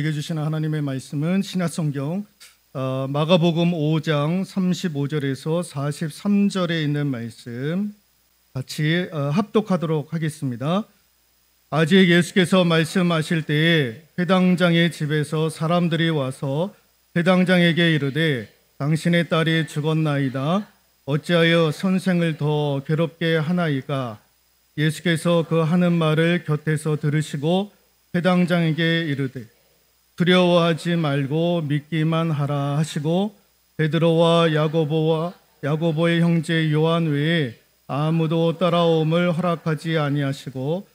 우리에게 주시는 하나님의 말씀은 신약성경 마가복음 5장 35절에서 43절에 있는 말씀 같이 합독하도록 하겠습니다. 아직 예수께서 말씀하실 때에 회당장의 집에서 사람들이 와서 회당장에게 이르되 당신의 딸이 죽었나이다. 어찌하여 선생을 더 괴롭게 하나이까? 예수께서 그 하는 말을 곁에서 들으시고 회당장에게 이르되 두려워하지 말고 믿기만 하라 하시고 베드로와 야고보의 형제 요한 외에 아무도 따라옴을 허락하지 아니하시고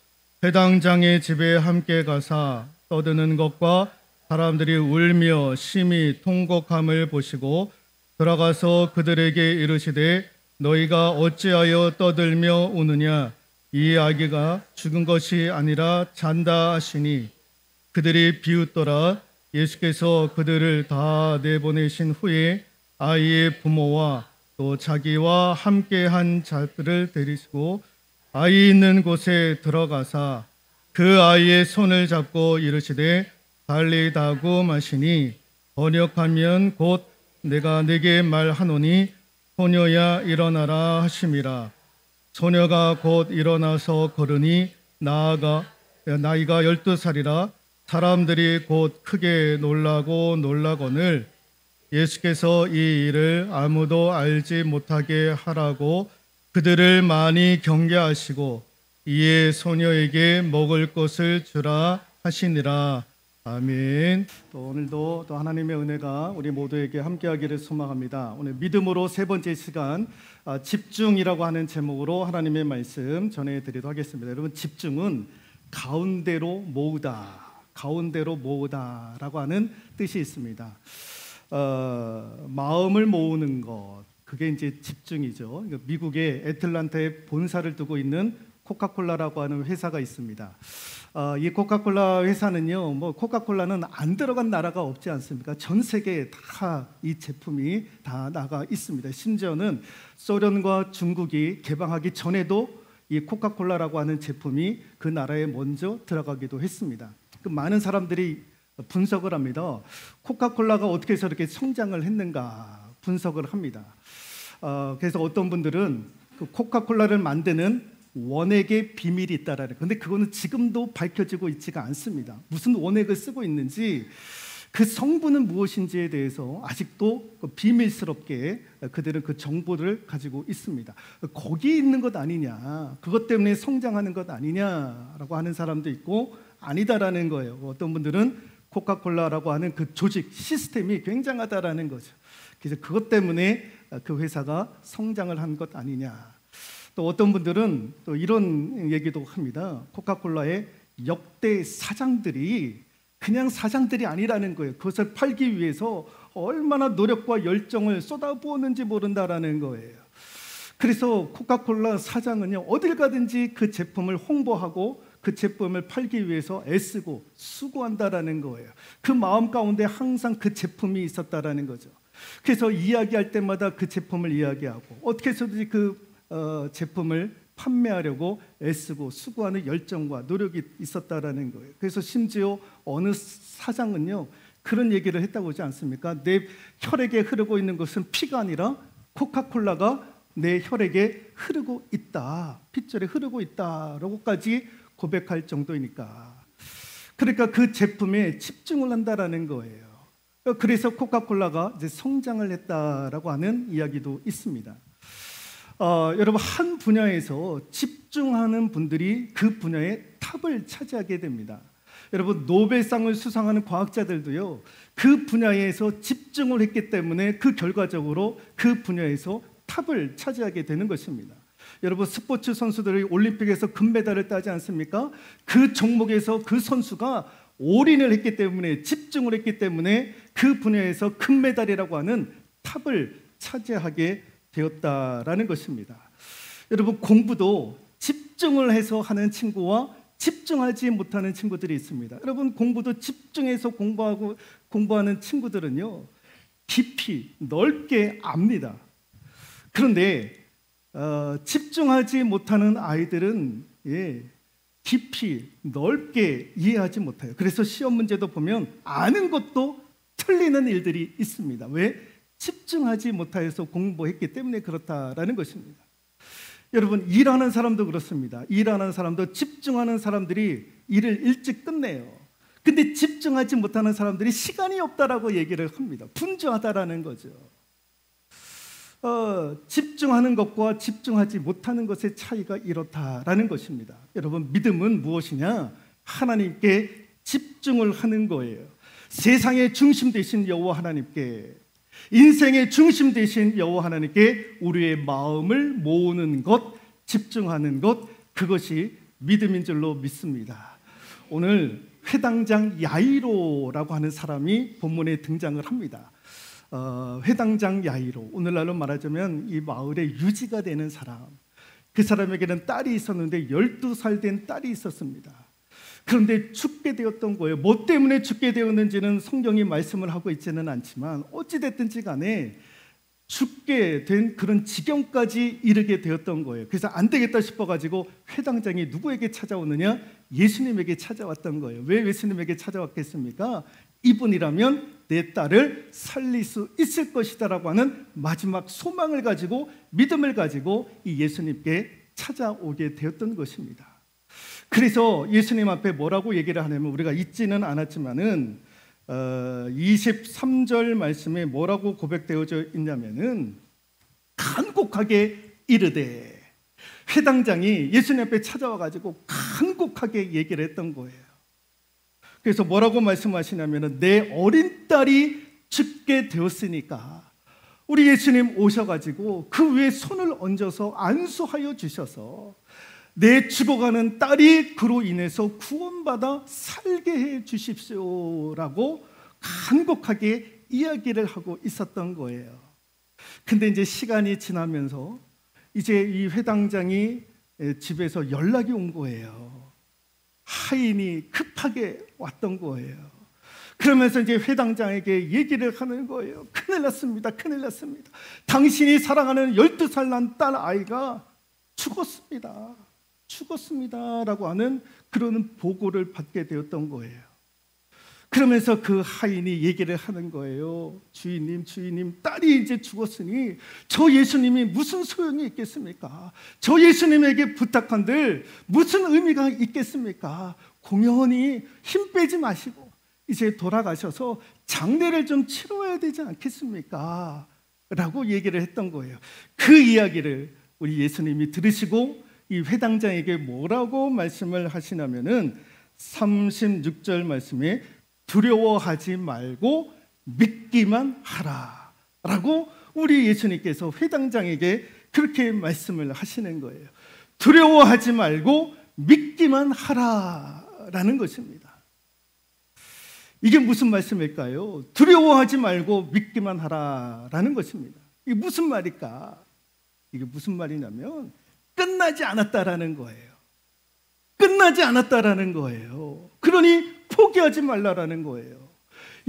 회당장의 집에 함께 가사 떠드는 것과 사람들이 울며 심히 통곡함을 보시고 들어가서 그들에게 이르시되 너희가 어찌하여 떠들며 우느냐? 이 아기가 죽은 것이 아니라 잔다 하시니 그들이 비웃더라. 예수께서 그들을 다 내보내신 후에 아이의 부모와 또 자기와 함께한 자들을 데리시고 아이 있는 곳에 들어가사 그 아이의 손을 잡고 이르시되 달리다고 마시니 번역하면 곧 내가 네게 말하노니 소녀야 일어나라 하심이라. 소녀가 곧 일어나서 걸으니 나이가 12살이라. 사람들이 곧 크게 놀라거늘 예수께서 이 일을 아무도 알지 못하게 하라고 그들을 많이 경계하시고 이에 소녀에게 먹을 것을 주라 하시니라. 아멘. 또 오늘도 또 하나님의 은혜가 우리 모두에게 함께하기를 소망합니다. 오늘 믿음으로 세 번째 시간 집중이라고 하는 제목으로 하나님의 말씀 전해드리도록 하겠습니다. 여러분, 집중은 가운데로 모으다라고 하는 뜻이 있습니다. 마음을 모으는 것, 그게 이제 집중이죠. 미국의 애틀랜타에 본사를 두고 있는 코카콜라라고 하는 회사가 있습니다. 이 코카콜라 회사는요, 코카콜라는 안 들어간 나라가 없지 않습니까? 전 세계에 다 이 제품이 다 나가 있습니다. 심지어는 소련과 중국이 개방하기 전에도 이 코카콜라라고 하는 제품이 그 나라에 먼저 들어가기도 했습니다. 그 많은 사람들이 분석을 합니다. 코카콜라가 어떻게 해서 이렇게 성장을 했는가 분석을 합니다. 그래서 어떤 분들은 그 코카콜라를 만드는 원액의 비밀이 있다라는. 근데 그거는 지금도 밝혀지고 있지가 않습니다. 무슨 원액을 쓰고 있는지, 그 성분은 무엇인지에 대해서 아직도 비밀스럽게 그들은 그 정보를 가지고 있습니다. 거기 있는 것 아니냐, 그것 때문에 성장하는 것 아니냐라고 하는 사람도 있고 아니다라는 거예요. 어떤 분들은 코카콜라라고 하는 그 조직 시스템이 굉장하다라는 거죠. 그래서 그것 때문에 그 회사가 성장을 한 것 아니냐. 또 어떤 분들은 또 이런 얘기도 합니다. 코카콜라의 역대 사장들이 그냥 사장들이 아니라는 거예요. 그것을 팔기 위해서 얼마나 노력과 열정을 쏟아부었는지 모른다라는 거예요. 그래서 코카콜라 사장은요, 어딜 가든지 그 제품을 홍보하고 그 제품을 팔기 위해서 애쓰고 수고한다라는 거예요. 그 마음 가운데 항상 그 제품이 있었다라는 거죠. 그래서 이야기할 때마다 그 제품을 이야기하고 어떻게 해서든지 그 제품을 판매하려고 애쓰고 수고하는 열정과 노력이 있었다라는 거예요. 그래서 심지어 어느 사장은요, 그런 얘기를 했다고 하지 않습니까? 내 혈액에 흐르고 있는 것은 피가 아니라 코카콜라가 내 혈액에 흐르고 있다, 핏줄에 흐르고 있다라고까지 고백할 정도이니까. 그러니까 그 제품에 집중을 한다라는 거예요. 그래서 코카콜라가 이제 성장을 했다라고 하는 이야기도 있습니다. 여러분, 한 분야에서 집중하는 분들이 그 분야의 탑을 차지하게 됩니다. 여러분, 노벨상을 수상하는 과학자들도요, 그 분야에서 집중을 했기 때문에 그 결과적으로 그 분야에서 탑을 차지하게 되는 것입니다. 여러분, 스포츠 선수들이 올림픽에서 금메달을 따지 않습니까? 그 종목에서 그 선수가 올인을 했기 때문에, 집중을 했기 때문에 그 분야에서 금메달이라고 하는 탑을 차지하게 되었다라는 것입니다. 여러분, 공부도 집중을 해서 하는 친구와 집중하지 못하는 친구들이 있습니다. 여러분, 공부도 집중해서 공부하는 친구들은요, 깊이 넓게 압니다. 그런데 집중하지 못하는 아이들은 깊이 넓게 이해하지 못해요. 그래서 시험 문제도 보면 아는 것도 틀리는 일들이 있습니다. 왜? 집중하지 못해서 공부했기 때문에 그렇다라는 것입니다. 여러분, 일하는 사람도 그렇습니다. 일하는 사람도 집중하는 사람들이 일을 일찍 끝내요. 근데 집중하지 못하는 사람들이 시간이 없다라고 얘기를 합니다. 분주하다라는 거죠. 집중하는 것과 집중하지 못하는 것의 차이가 이렇다라는 것입니다. 여러분, 믿음은 무엇이냐? 하나님께 집중을 하는 거예요. 세상의 중심 되신 여호와 하나님께, 인생의 중심 되신 여호와 하나님께 우리의 마음을 모으는 것, 집중하는 것, 그것이 믿음인 줄로 믿습니다. 오늘 회당장 야이로라고 하는 사람이 본문에 등장을 합니다. 회당장 야이로, 오늘날로 말하자면 이 마을의 유지가 되는 사람. 그 사람에게는 딸이 있었는데 12살 된 딸이 있었습니다. 그런데 죽게 되었던 거예요. 뭐 때문에 죽게 되었는지는 성경이 말씀을 하고 있지는 않지만 어찌됐든지 간에 죽게 된 그런 지경까지 이르게 되었던 거예요. 그래서 안 되겠다 싶어가지고 회당장이 누구에게 찾아오느냐? 예수님에게 찾아왔던 거예요. 왜 예수님에게 찾아왔겠습니까? 이분이라면 내 딸을 살릴 수 있을 것이다라고 하는 마지막 소망을 가지고, 믿음을 가지고 이 예수님께 찾아오게 되었던 것입니다. 그래서 예수님 앞에 뭐라고 얘기를 하냐면, 우리가 읽지는 않았지만은 23절 말씀에 뭐라고 고백되어져 있냐면은 간곡하게 이르되, 회당장이 예수님 앞에 찾아와가지고 간곡하게 얘기를 했던 거예요. 그래서 뭐라고 말씀하시냐면은 내 어린 딸이 죽게 되었으니까 우리 예수님 오셔가지고 그 위에 손을 얹어서 안수하여 주셔서 내 죽어가는 딸이 그로 인해서 구원받아 살게 해 주십시오라고 간곡하게 이야기를 하고 있었던 거예요. 근데 이제 시간이 지나면서 이제 이 회당장이 집에서 연락이 온 거예요. 하인이 급하게 왔던 거예요. 그러면서 이제 회당장에게 얘기를 하는 거예요. 큰일 났습니다. 큰일 났습니다. 당신이 사랑하는 12살 난 딸 아이가 죽었습니다. 죽었습니다라고 하는 그런 보고를 받게 되었던 거예요. 그러면서 그 하인이 얘기를 하는 거예요. 주인님, 주인님, 딸이 이제 죽었으니 저 예수님이 무슨 소용이 있겠습니까? 저 예수님에게 부탁한들 무슨 의미가 있겠습니까? 공연히 힘 빼지 마시고 이제 돌아가셔서 장례를 좀 치러야 되지 않겠습니까? 라고 얘기를 했던 거예요. 그 이야기를 우리 예수님이 들으시고 이 회당장에게 뭐라고 말씀을 하시냐면은 36절 말씀에 두려워하지 말고 믿기만 하라 라고 우리 예수님께서 회당장에게 그렇게 말씀을 하시는 거예요. 두려워하지 말고 믿기만 하라 라는 것입니다. 이게 무슨 말씀일까요? 두려워하지 말고 믿기만 하라 라는 것입니다. 이게 무슨 말일까? 이게 무슨 말이냐면 끝나지 않았다라는 거예요. 끝나지 않았다라는 거예요. 그러니 포기하지 말라라는 거예요.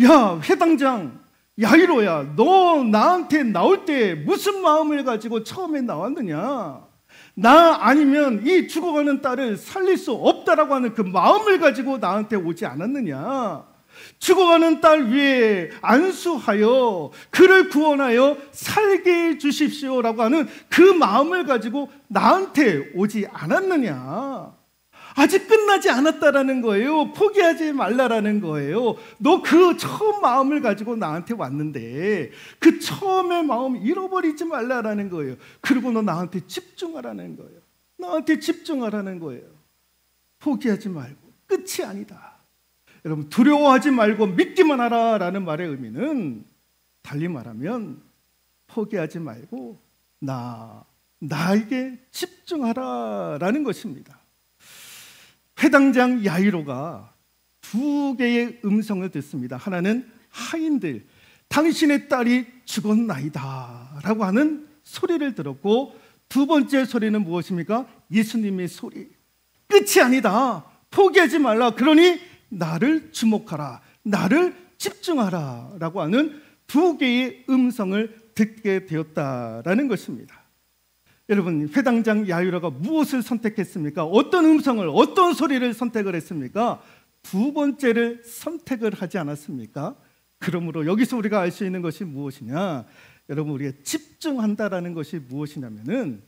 야, 회당장 야이로야, 너 나한테 나올 때 무슨 마음을 가지고 처음에 나왔느냐? 나 아니면 이 죽어가는 딸을 살릴 수 없다라고 하는 그 마음을 가지고 나한테 오지 않았느냐? 죽어가는 딸 위에 안수하여 그를 구원하여 살게 해 주십시오라고 하는 그 마음을 가지고 나한테 오지 않았느냐? 아직 끝나지 않았다라는 거예요. 포기하지 말라라는 거예요. 너 그 처음 마음을 가지고 나한테 왔는데 그 처음의 마음 잃어버리지 말라라는 거예요. 그리고 너 나한테 집중하라는 거예요. 나한테 집중하라는 거예요. 포기하지 말고. 끝이 아니다. 여러분, 두려워하지 말고 믿기만 하라라는 말의 의미는 달리 말하면 포기하지 말고 나에게 집중하라라는 것입니다. 회당장 야이로가 두 개의 음성을 듣습니다. 하나는 하인들, 당신의 딸이 죽었나이다 라고 하는 소리를 들었고, 두 번째 소리는 무엇입니까? 예수님의 소리. 끝이 아니다. 포기하지 말라. 그러니 나를 주목하라. 나를 집중하라 라고 하는 두 개의 음성을 듣게 되었다라는 것입니다. 여러분, 회당장 야이로가 무엇을 선택했습니까? 어떤 음성을, 어떤 소리를 선택을 했습니까? 두 번째를 선택을 하지 않았습니까? 그러므로 여기서 우리가 알 수 있는 것이 무엇이냐? 여러분, 우리가 집중한다라는 것이 무엇이냐면은,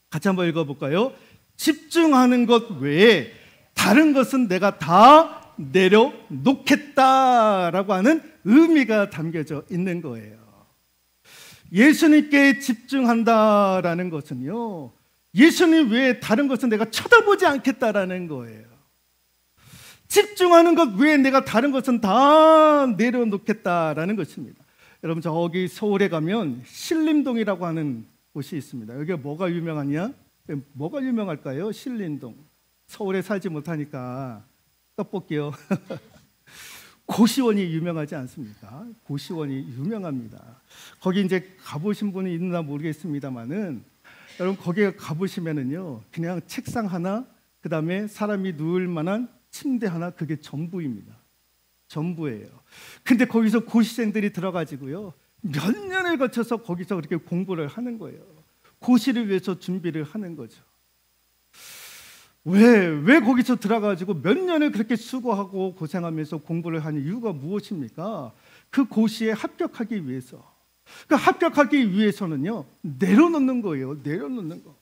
같이 한번 읽어볼까요? 집중하는 것 외에 다른 것은 내가 다 내려놓겠다라고 하는 의미가 담겨져 있는 거예요. 예수님께 집중한다라는 것은요, 예수님 외에 다른 것은 내가 쳐다보지 않겠다라는 거예요. 집중하는 것 외에 내가 다른 것은 다 내려놓겠다라는 것입니다. 여러분, 저기 서울에 가면 신림동이라고 하는 곳이 있습니다. 여기가 뭐가 유명하냐? 뭐가 유명할까요? 신림동. 서울에 살지 못하니까 떡볶이요. 고시원이 유명하지 않습니까? 고시원이 유명합니다. 거기 이제 가보신 분이 있나 모르겠습니다만은, 여러분, 거기에 가보시면은요, 그냥 책상 하나, 그 다음에 사람이 누울 만한 침대 하나, 그게 전부입니다. 전부예요. 근데 거기서 고시생들이 들어가지고요, 몇 년을 거쳐서 거기서 그렇게 공부를 하는 거예요. 고시를 위해서 준비를 하는 거죠. 왜 거기서 들어가지고 몇 년을 그렇게 수고하고 고생하면서 공부를 하는 이유가 무엇입니까? 그 고시에 합격하기 위해서. 그 합격하기 위해서는요, 내려놓는 거예요. 내려놓는 거.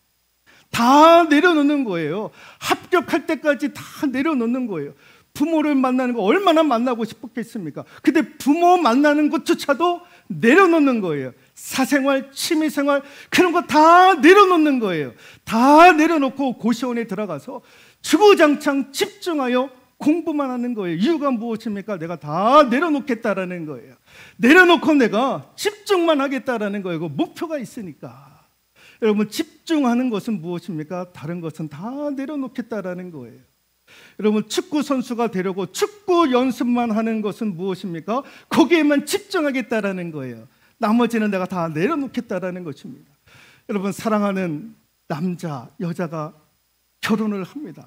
다 내려놓는 거예요. 합격할 때까지 다 내려놓는 거예요. 부모를 만나는 거 얼마나 만나고 싶었겠습니까? 근데 부모 만나는 것조차도 내려놓는 거예요. 사생활, 취미생활, 그런 거 다 내려놓는 거예요. 다 내려놓고 고시원에 들어가서 주구장창 집중하여 공부만 하는 거예요. 이유가 무엇입니까? 내가 다 내려놓겠다라는 거예요. 내려놓고 내가 집중만 하겠다라는 거예요. 그 목표가 있으니까. 여러분, 집중하는 것은 무엇입니까? 다른 것은 다 내려놓겠다라는 거예요. 여러분, 축구 선수가 되려고 축구 연습만 하는 것은 무엇입니까? 거기에만 집중하겠다라는 거예요. 나머지는 내가 다 내려놓겠다라는 것입니다. 여러분, 사랑하는 남자, 여자가 결혼을 합니다.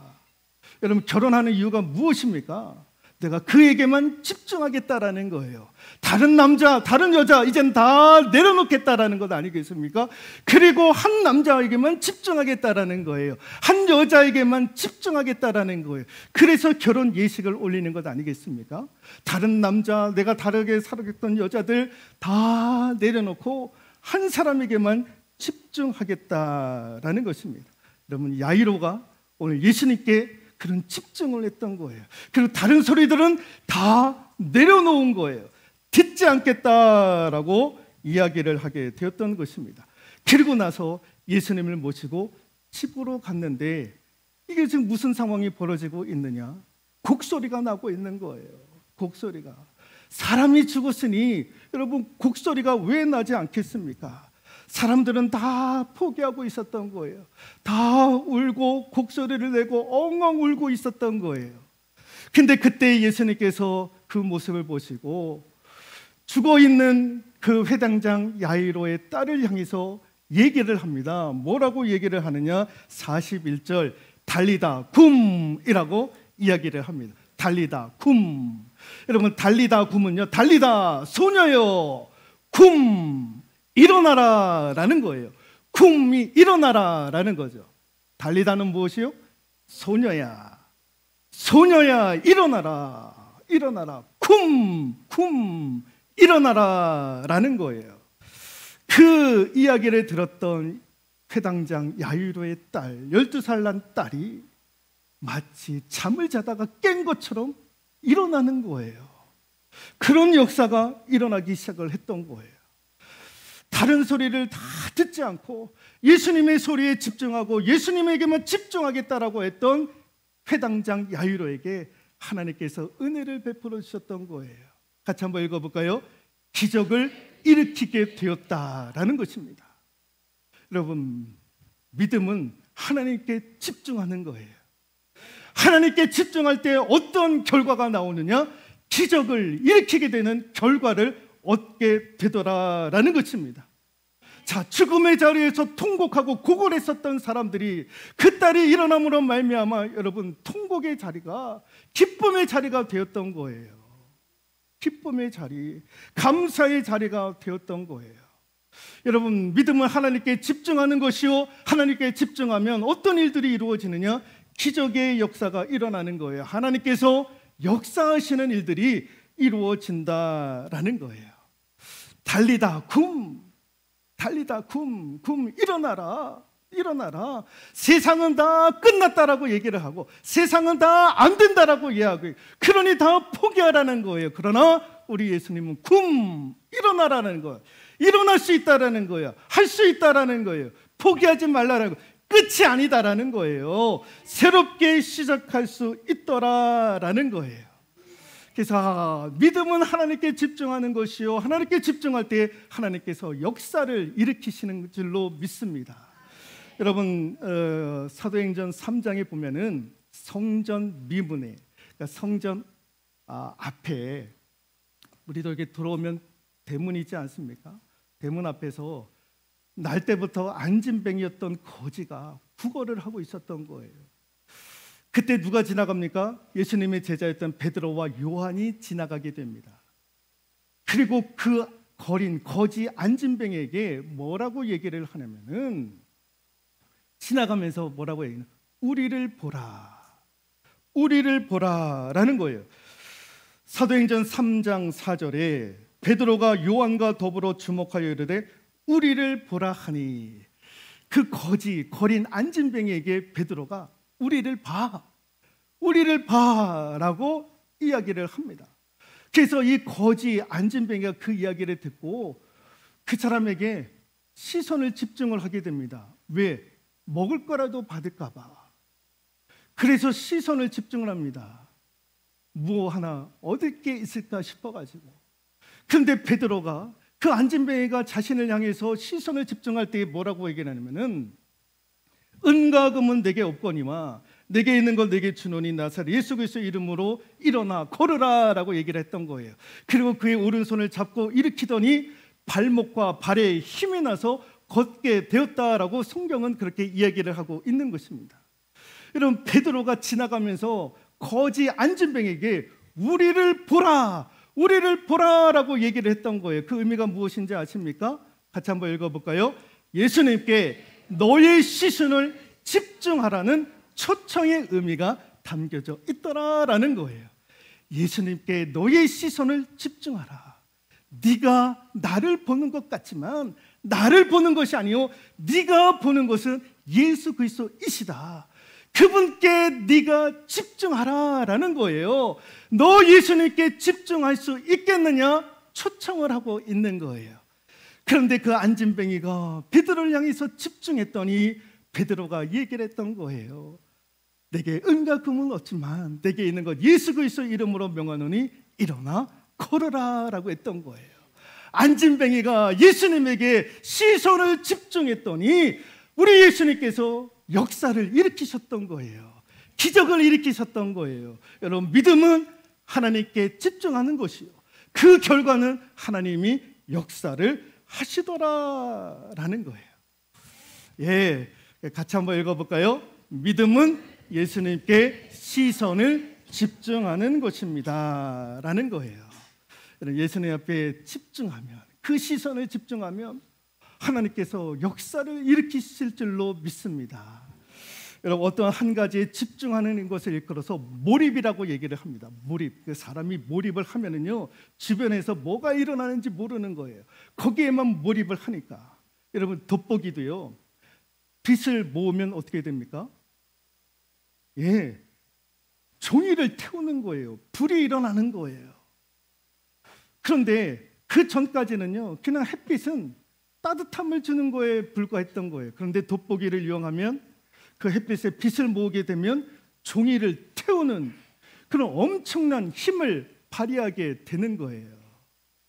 여러분, 결혼하는 이유가 무엇입니까? 내가 그에게만 집중하겠다라는 거예요. 다른 남자, 다른 여자 이젠 다 내려놓겠다라는 것 아니겠습니까? 그리고 한 남자에게만 집중하겠다라는 거예요. 한 여자에게만 집중하겠다라는 거예요. 그래서 결혼 예식을 올리는 것 아니겠습니까? 다른 남자, 내가 다르게 살았던 여자들 다 내려놓고 한 사람에게만 집중하겠다라는 것입니다. 여러분, 야이로가 오늘 예수님께 그런 집중을 했던 거예요. 그리고 다른 소리들은 다 내려놓은 거예요. 듣지 않겠다라고 이야기를 하게 되었던 것입니다. 그리고 나서 예수님을 모시고 집으로 갔는데, 이게 지금 무슨 상황이 벌어지고 있느냐? 곡소리가 나고 있는 거예요. 곡소리가. 사람이 죽었으니 여러분, 곡소리가 왜 나지 않겠습니까? 사람들은 다 포기하고 있었던 거예요. 다 울고 곡소리를 내고 엉엉 울고 있었던 거예요. 근데 그때 예수님께서 그 모습을 보시고 죽어있는 그 회당장 야이로의 딸을 향해서 얘기를 합니다. 뭐라고 얘기를 하느냐? 41절 달리다 굼이라고 이야기를 합니다. 달리다 굼. 여러분, 달리다 굼은요, 달리다 소녀여 굼 일어나라 라는 거예요. 굼이 일어나라 라는 거죠. 달리다는 무엇이요? 소녀야, 소녀야 일어나라, 일어나라, 굼 일어나라 라는 거예요. 그 이야기를 들었던 회당장 야이로의 딸, 12살 난 딸이 마치 잠을 자다가 깬 것처럼 일어나는 거예요. 그런 역사가 일어나기 시작을 했던 거예요. 다른 소리를 다 듣지 않고 예수님의 소리에 집중하고 예수님에게만 집중하겠다라고 했던 회당장 야이로에게 하나님께서 은혜를 베풀어 주셨던 거예요. 같이 한번 읽어볼까요? 기적을 일으키게 되었다라는 것입니다. 여러분, 믿음은 하나님께 집중하는 거예요. 하나님께 집중할 때 어떤 결과가 나오느냐? 기적을 일으키게 되는 결과를 얻게 되더라라는 것입니다. 자, 죽음의 자리에서 통곡하고 고걸했었던 사람들이 그 딸이 일어남으로 말미암아 여러분, 통곡의 자리가 기쁨의 자리가 되었던 거예요. 기쁨의 자리, 감사의 자리가 되었던 거예요. 여러분, 믿음은 하나님께 집중하는 것이요, 하나님께 집중하면 어떤 일들이 이루어지느냐? 기적의 역사가 일어나는 거예요. 하나님께서 역사하시는 일들이 이루어진다라는 거예요. 달리다 굼, 달리다 굼, 일어나라, 일어나라. 세상은 다 끝났다라고 얘기를 하고, 세상은 다 안 된다라고 이야기하고, 그러니 다 포기하라는 거예요. 그러나 우리 예수님은 일어나라는 거예요. 일어날 수 있다라는 거예요. 할 수 있다라는 거예요. 포기하지 말라라고. 끝이 아니다라는 거예요. 새롭게 시작할 수 있더라라는 거예요. 그래서 믿음은 하나님께 집중하는 것이요, 하나님께 집중할 때 하나님께서 역사를 일으키시는 줄로 믿습니다. 여러분, 사도행전 3장에 보면은 성전 미문에, 그러니까 성전 앞에 우리도 이렇게 들어오면 대문이지 않습니까? 대문 앞에서 날 때부터 안진뱅이였던 거지가 구걸을 하고 있었던 거예요. 그때 누가 지나갑니까? 예수님의 제자였던 베드로와 요한이 지나가게 됩니다. 그리고 그 거린 거지 안진뱅이에게 뭐라고 얘기를 하냐면은, 지나가면서 뭐라고 얘기하냐? 우리를 보라, 우리를 보라라는 거예요. 사도행전 3장 4절에 베드로가 요한과 더불어 주목하여 이르되 우리를 보라 하니, 그 거지 거린 안진뱅이에게 베드로가 우리를 봐, 우리를 봐라고 이야기를 합니다. 그래서 이 거지 안진뱅이가 그 이야기를 듣고 그 사람에게 시선을 집중을 하게 됩니다. 왜? 먹을 거라도 받을까 봐. 그래서 시선을 집중을 합니다. 뭐 하나 얻을 게 있을까 싶어가지고. 그런데 베드로가, 그 안진뱅이가 자신을 향해서 시선을 집중할 때 뭐라고 얘기하냐면은, 은과 금은 내게 없거니와 내게 있는 걸 내게 주노니 나사렛 예수 그리스도의 이름으로 일어나 걸으라 라고 얘기를 했던 거예요. 그리고 그의 오른손을 잡고 일으키더니 발목과 발에 힘이 나서 걷게 되었다라고 성경은 그렇게 이야기를 하고 있는 것입니다. 여러분, 베드로가 지나가면서 거지 안진뱅이에게 우리를 보라, 우리를 보라라고 얘기를 했던 거예요. 그 의미가 무엇인지 아십니까? 같이 한번 읽어볼까요? 예수님께 너의 시선을 집중하라는 초청의 의미가 담겨져 있더라라는 거예요. 예수님께 너의 시선을 집중하라. 네가 나를 보는 것 같지만 나를 보는 것이 아니요, 네가 보는 것은 예수 그리스도이시다. 그분께 네가 집중하라라는 거예요. 너 예수님께 집중할 수 있겠느냐? 초청을 하고 있는 거예요. 그런데 그 안진뱅이가 베드로를 향해서 집중했더니 베드로가 얘기를 했던 거예요. 내게 은과 금은 없지만 내게 있는 것 예수 그리스도 이름으로 명하노니 일어나 걸어라 라고 했던 거예요. 안진뱅이가 예수님에게 시선을 집중했더니 우리 예수님께서 역사를 일으키셨던 거예요. 기적을 일으키셨던 거예요. 여러분, 믿음은 하나님께 집중하는 것이요, 그 결과는 하나님이 역사를 하시더라라는 거예요. 예, 같이 한번 읽어볼까요? 믿음은 예수님께 시선을 집중하는 것입니다 라는 거예요. 예수님 앞에 집중하면, 그 시선을 집중하면 하나님께서 역사를 일으키실 줄로 믿습니다. 여러분, 어떤 한 가지에 집중하는 것을 일컬어서 몰입이라고 얘기를 합니다. 몰입. 그 사람이 몰입을 하면은요, 주변에서 뭐가 일어나는지 모르는 거예요. 거기에만 몰입을 하니까. 여러분, 돋보기도요, 빛을 모으면 어떻게 됩니까? 예, 종이를 태우는 거예요. 불이 일어나는 거예요. 그런데 그 전까지는요, 그냥 햇빛은 따뜻함을 주는 거에 불과했던 거예요. 그런데 돋보기를 이용하면 그 햇빛에 빛을 모으게 되면 종이를 태우는 그런 엄청난 힘을 발휘하게 되는 거예요.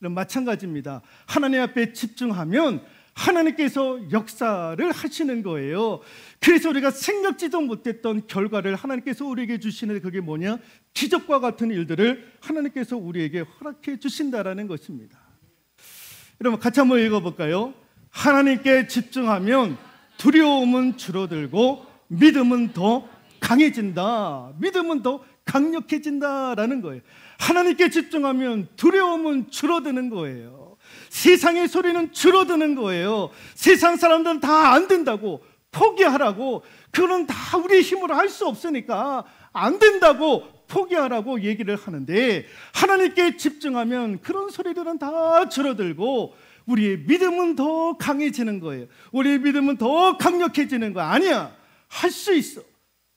마찬가지입니다. 하나님 앞에 집중하면 하나님께서 역사를 하시는 거예요. 그래서 우리가 생각지도 못했던 결과를 하나님께서 우리에게 주시는, 그게 뭐냐? 기적과 같은 일들을 하나님께서 우리에게 허락해 주신다라는 것입니다. 여러분, 같이 한번 읽어볼까요? 하나님께 집중하면 두려움은 줄어들고 믿음은 더 강해진다. 믿음은 더 강력해진다라는 거예요. 하나님께 집중하면 두려움은 줄어드는 거예요. 세상의 소리는 줄어드는 거예요. 세상 사람들은 다 안 된다고, 포기하라고, 그거는 다 우리의 힘으로 할 수 없으니까 안 된다고 포기하라고 얘기를 하는데, 하나님께 집중하면 그런 소리들은 다 줄어들고 우리의 믿음은 더 강해지는 거예요. 우리의 믿음은 더 강력해지는 거야. 아니야, 할 수 있어.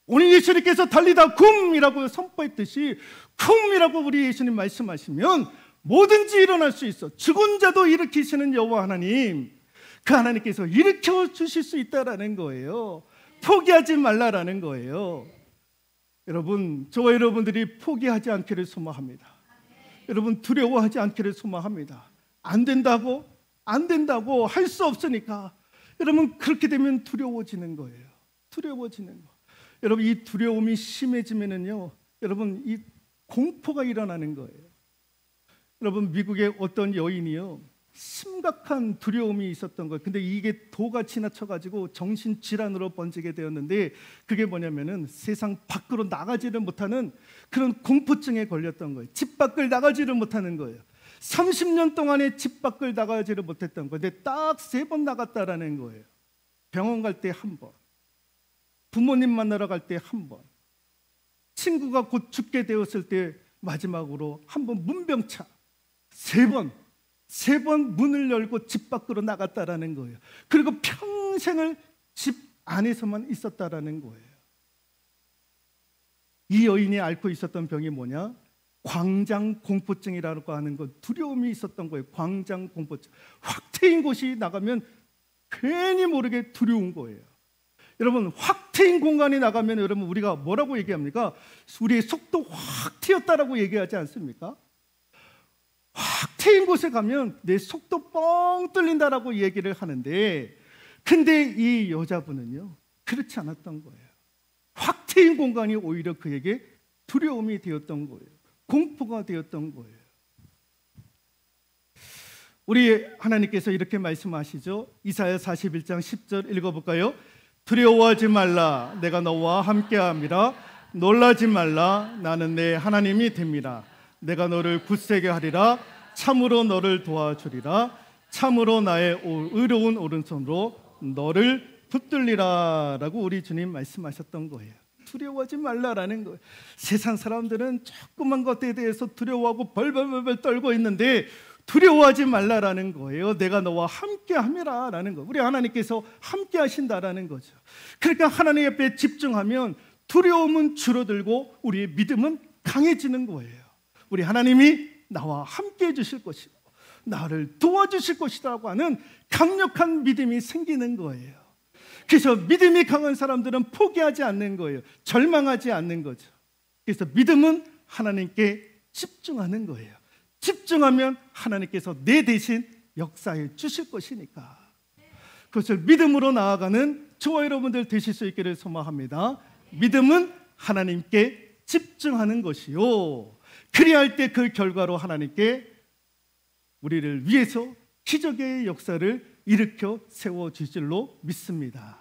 오늘 예수님께서 달리다 굼이라고 선포했듯이 굼이라고 우리 예수님 말씀하시면 뭐든지 일어날 수 있어. 죽은 자도 일으키시는 여호와 하나님, 그 하나님께서 일으켜 주실 수 있다라는 거예요. 포기하지 말라라는 거예요. 여러분, 저와 여러분들이 포기하지 않기를 소망합니다. 여러분, 두려워하지 않기를 소망합니다. 안 된다고 할 수 없으니까 여러분, 그렇게 되면 두려워지는 거예요. 두려워지는 거. 여러분, 이 두려움이 심해지면은요, 여러분, 이 공포가 일어나는 거예요. 여러분, 미국의 어떤 여인이요, 심각한 두려움이 있었던 거예요. 근데 이게 도가 지나쳐가지고 정신질환으로 번지게 되었는데, 그게 뭐냐면은 세상 밖으로 나가지를 못하는 그런 공포증에 걸렸던 거예요. 집 밖을 나가지를 못하는 거예요. 30년 동안에 집 밖을 나가지를 못했던 거예요. 근데 딱 3번 나갔다라는 거예요. 병원 갈 때 1번, 부모님 만나러 갈 때 1번, 친구가 곧 죽게 되었을 때 마지막으로 1번 문병차, 3번 문을 열고 집 밖으로 나갔다라는 거예요. 그리고 평생을 집 안에서만 있었다라는 거예요. 이 여인이 앓고 있었던 병이 뭐냐? 광장공포증이라고 하는 것, 두려움이 있었던 거예요. 광장공포증. 확 트인 곳이 나가면 괜히 모르게 두려운 거예요. 여러분, 확 트인 공간에 나가면 여러분, 우리가 뭐라고 얘기합니까? 우리의 속도 확 튀었다라고 얘기하지 않습니까? 확 트인 곳에 가면 내 속도 뻥 뚫린다라고 얘기를 하는데, 근데 이 여자분은요, 그렇지 않았던 거예요. 확 트인 공간이 오히려 그에게 두려움이 되었던 거예요. 공포가 되었던 거예요. 우리 하나님께서 이렇게 말씀하시죠. 이사야 41장 10절 읽어볼까요? 두려워하지 말라, 내가 너와 함께함이라. 놀라지 말라, 나는 내 하나님이 됩니다. 내가 너를 굳세게 하리라. 참으로 너를 도와주리라. 참으로 나의 의로운 오른손으로 너를 붙들리라 라고 우리 주님 말씀하셨던 거예요. 두려워하지 말라라는 거예요. 세상 사람들은 조그만 것에 대해서 두려워하고 벌벌벌 떨고 있는데, 두려워하지 말라라는 거예요. 내가 너와 함께함이라 라는 거예요. 우리 하나님께서 함께 하신다라는 거죠. 그러니까 하나님 앞에 집중하면 두려움은 줄어들고 우리의 믿음은 강해지는 거예요. 우리 하나님이 나와 함께 해주실 것이고 나를 도와주실 것이라고 하는 강력한 믿음이 생기는 거예요. 그래서 믿음이 강한 사람들은 포기하지 않는 거예요. 절망하지 않는 거죠. 그래서 믿음은 하나님께 집중하는 거예요. 집중하면 하나님께서 내 대신 역사해 주실 것이니까. 그것을 믿음으로 나아가는 저와 여러분들 되실 수 있기를 소망합니다. 믿음은 하나님께 집중하는 것이요, 그리할 때 그 결과로 하나님께 우리를 위해서 기적의 역사를 일으켜 세워주실 줄로 믿습니다.